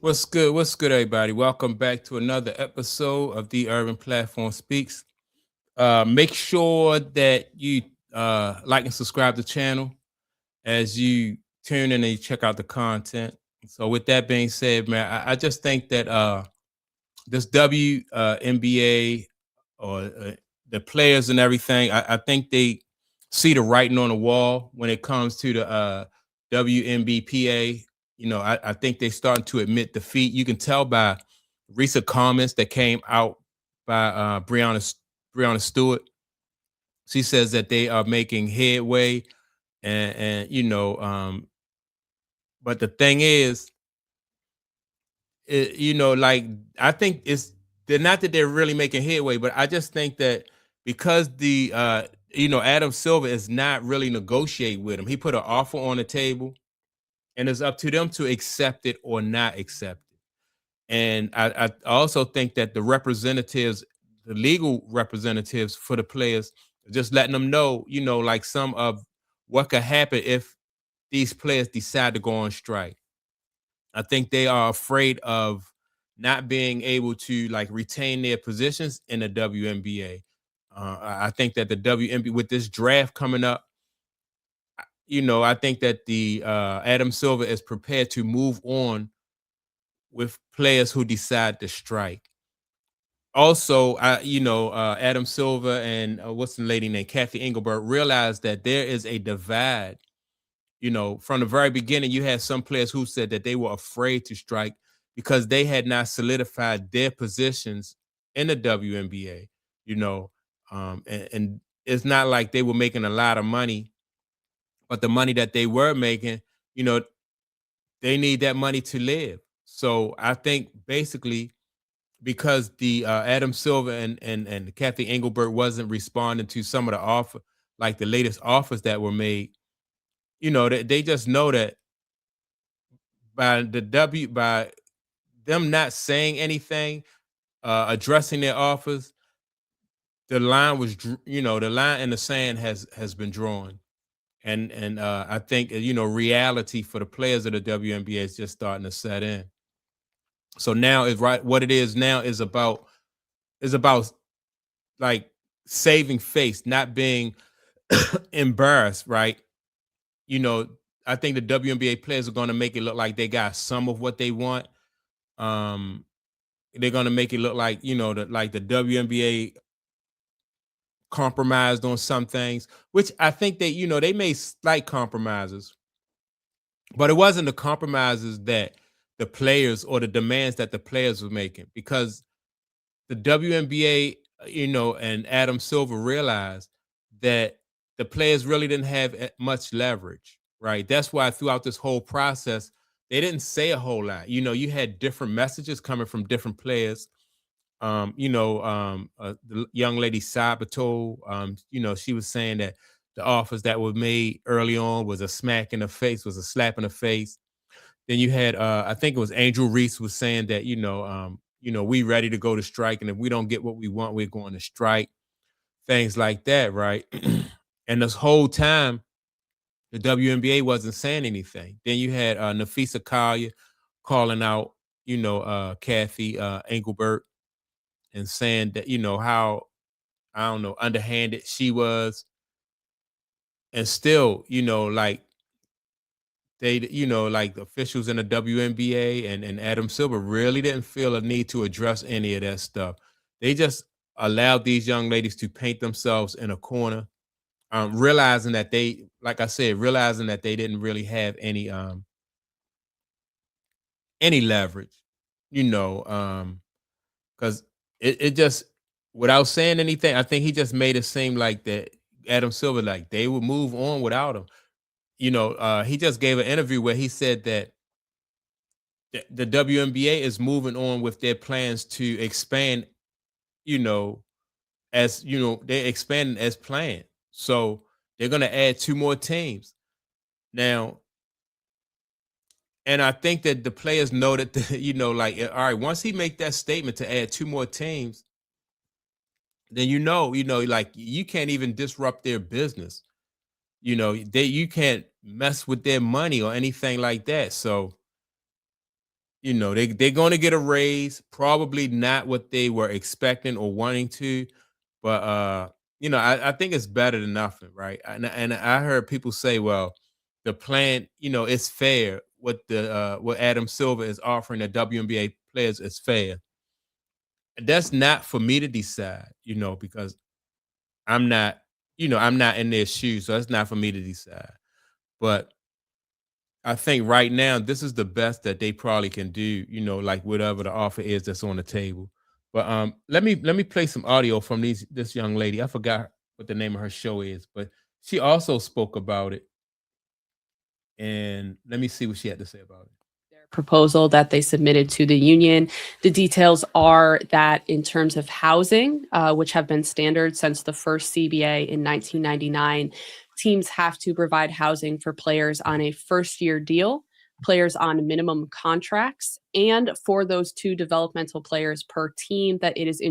What's good? What's good, everybody? Welcome back to another episode of the Urban Platform Speaks. Make sure that you like and subscribe to the channel as you tune in and you check out the content. So, with that being said, man, I just think that this WNBA or the players and everything, I think they see the writing on the wall when it comes to the WNBPA. I think they're starting to admit defeat. You can tell by recent comments that came out by Brianna Stewart. She says that they are making headway, and but the thing is, like I think it's they're not that they're really making headway, but I just think that because the Adam Silver is not really negotiating with him. He put an offer on the table, and it's up to them to accept it or not accept it. And I also think that the representatives, the legal representatives for the players, just letting them know, like some of what could happen if these players decide to go on strike. I think they are afraid of not being able to like retain their positions in the WNBA. I think that the WNBA with this draft coming up, I think that the Adam Silver is prepared to move on with players who decide to strike. Also, Adam Silver and what's the lady named Kathy Engelbert realized that there is a divide. From the very beginning, you had some players who said that they were afraid to strike because they had not solidified their positions in the WNBA. And it's not like they were making a lot of money, but the money that they were making, you know, they need that money to live. So I think basically because the Adam Silver and Kathy Engelbert wasn't responding to some of the offer, like the latest offers that were made, they just know that by them not saying anything, addressing their offers, the line in the sand has been drawn, and I think reality for the players of the WNBA is just starting to set in. So now is right. What it is now is about like saving face, not being embarrassed, right? You know, I think the WNBA players are going to make it look like they got some of what they want. Um, they're going to make it look like the WNBA compromised on some things, which I think they made slight compromises, but it wasn't the compromises that the players or the demands that the players were making because the WNBA, and Adam Silver realized that the players really didn't have much leverage, right? That's why throughout this whole process, they didn't say a whole lot. You had different messages coming from different players. The young lady Sabato, she was saying that the offers that were made early on was a smack in the face, was a slap in the face. Then you had I think it was Angel Reese was saying that, we ready to go to strike. And if we don't get what we want, we're going to strike. Things like that, right? And this whole time, the WNBA wasn't saying anything. Then you had Nafisa Collier calling out, Kathy Engelbert and saying that, how, I don't know, underhanded she was. And still, like they, like the officials in the WNBA and Adam Silver really didn't feel a need to address any of that stuff. They just allowed these young ladies to paint themselves in a corner, realizing that they, like I said, realizing that they didn't really have any leverage, because it just without saying anything, I think he just made it seem like that Adam Silver, like they would move on without him. He just gave an interview where he said that the WNBA is moving on with their plans to expand, you know, as they're expanding as planned. So they're gonna add two more teams. Now, and I think that the players know that like all right, once he make that statement to add two more teams, then like you can't even disrupt their business. You can't mess with their money or anything like that. So they're going to get a raise, probably not what they were expecting or wanting to, but I think it's better than nothing, right? And I heard people say, well, the plan, it's fair. What Adam Silver is offering the WNBA players is fair. That's not for me to decide, because I'm not, I'm not in their shoes, so that's not for me to decide. But I think right now this is the best that they probably can do, like whatever the offer is that's on the table. But let me play some audio from this young lady. I forgot what the name of her show is, but she also spoke about it. And let me see what she had to say about it. Proposal that they submitted to the union. The details are that in terms of housing, which have been standard since the first CBA in 1999, teams have to provide housing for players on a first-year deal, players on minimum contracts, and for those two developmental players per team that it is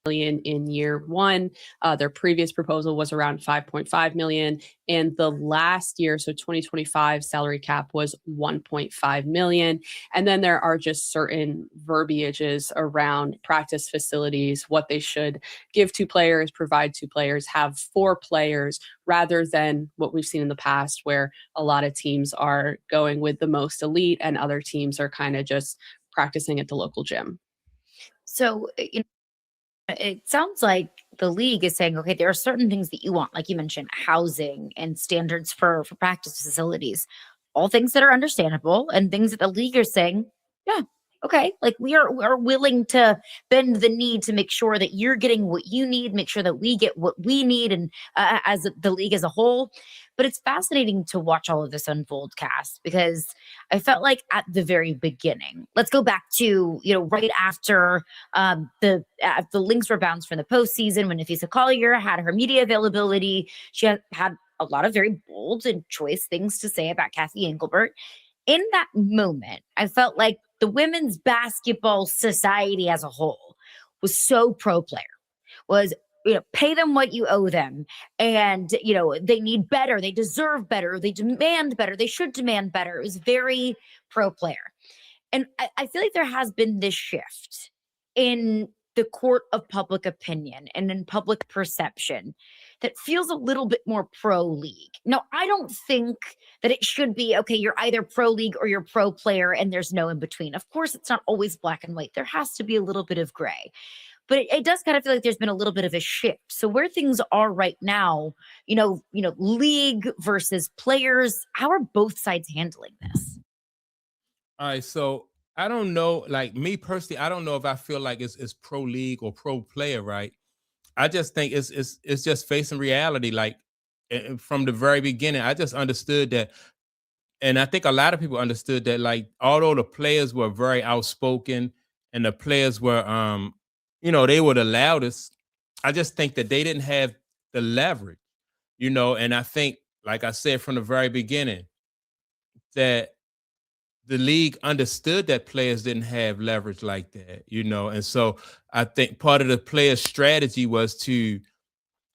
million in year one. Their previous proposal was around 5.5 million, and the last year, so 2025 salary cap was 1.5 million. And then there are just certain verbiages around practice facilities, what they should give to players, provide to players, have for players, rather than what we've seen in the past, where a lot of teams are going with the most elite and other teams are kind of just practicing at the local gym. So, it sounds like the league is saying, okay, there are certain things that you want, like you mentioned, housing and standards for practice facilities, all things that are understandable and things that the league are saying, yeah, okay, like we are willing to bend the knee to make sure that you're getting what you need, make sure that we get what we need, and as the league as a whole. But it's fascinating to watch all of this unfold, Cass, because I felt like at the very beginning, let's go back to right after the Lynx were bounced from the postseason when Nafisa Collier had her media availability. She had a lot of very bold and choice things to say about Kathy Engelbert. In that moment, I felt like the women's basketball society as a whole was so pro player, was pay them what you owe them, and they need better, they deserve better, they demand better, they should demand better. It was very pro player. And I feel like there has been this shift in the court of public opinion and in public perception that feels a little bit more pro league. Now, I don't think that it should be, okay, you're either pro league or you're pro player and there's no in between. Of course, it's not always black and white. There has to be a little bit of gray. But it does kind of feel like there's been a little bit of a shift. So where things are right now, league versus players, how are both sides handling this? All right, so I don't know, like me personally, I don't know if I feel like it's pro league or pro player, right? I just think it's just facing reality. Like from the very beginning, I just understood that, and I think a lot of people understood that. Like, although the players were very outspoken and the players were, they were the loudest, I just think that they didn't have the leverage, And I think, like I said from the very beginning, that the league understood that players didn't have leverage like that, And so I think part of the players' strategy was to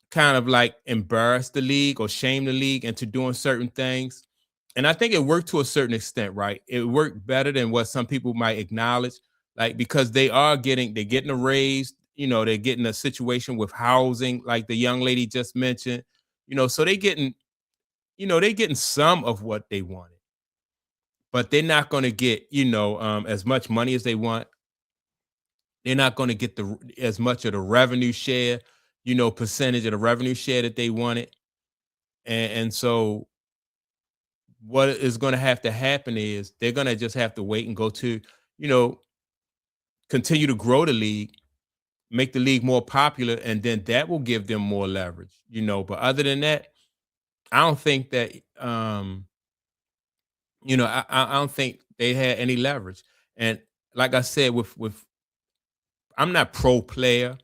kind of like embarrass the league or shame the league into doing certain things. And I think it worked to a certain extent, right? It worked better than what some people might acknowledge, like because they're getting a raise, they're getting a situation with housing, like the young lady just mentioned, so they're getting some of what they wanted, but they're not going to get, as much money as they want. They're not going to get as much of the revenue share, percentage of the revenue share that they wanted. And so what is going to have to happen is they're going to just have to wait and go to, you know, continue to grow the league, make the league more popular, and then that will give them more leverage, But other than that, I don't think that I don't think they had any leverage. And like I said, with I'm not pro player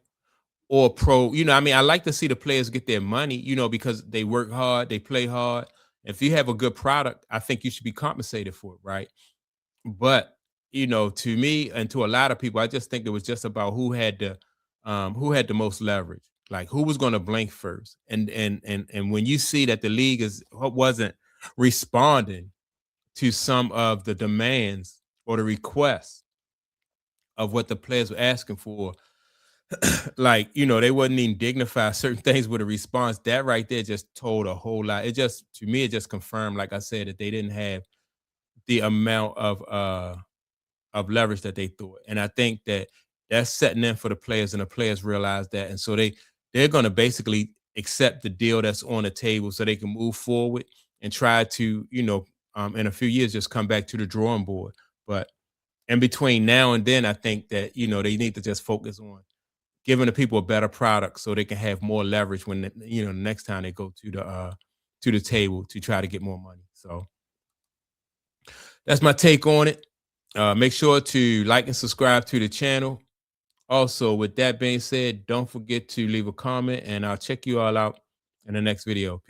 or pro, I mean, I like to see the players get their money, because they work hard, they play hard. If you have a good product, I think you should be compensated for it, right? But to me and to a lot of people, I just think it was just about who had the most leverage, like who was going to blink first. And when you see that the league wasn't responding to some of the demands or the requests of what the players were asking for, like, they wasn't even dignified certain things with a response. That right there just told a whole lot. It just, to me, it just confirmed, like I said, that they didn't have the amount of leverage that they thought. And I think that that's setting in for the players, and the players realize that. And so they're going to basically accept the deal that's on the table so they can move forward and try to, in a few years, just come back to the drawing board. But in between now and then, I think that, they need to just focus on giving the people a better product so they can have more leverage when, the next time they go to the table to try to get more money. So that's my take on it. Make sure to like and subscribe to the channel. Also, with that being said, don't forget to leave a comment, and I'll check you all out in the next video. Peace.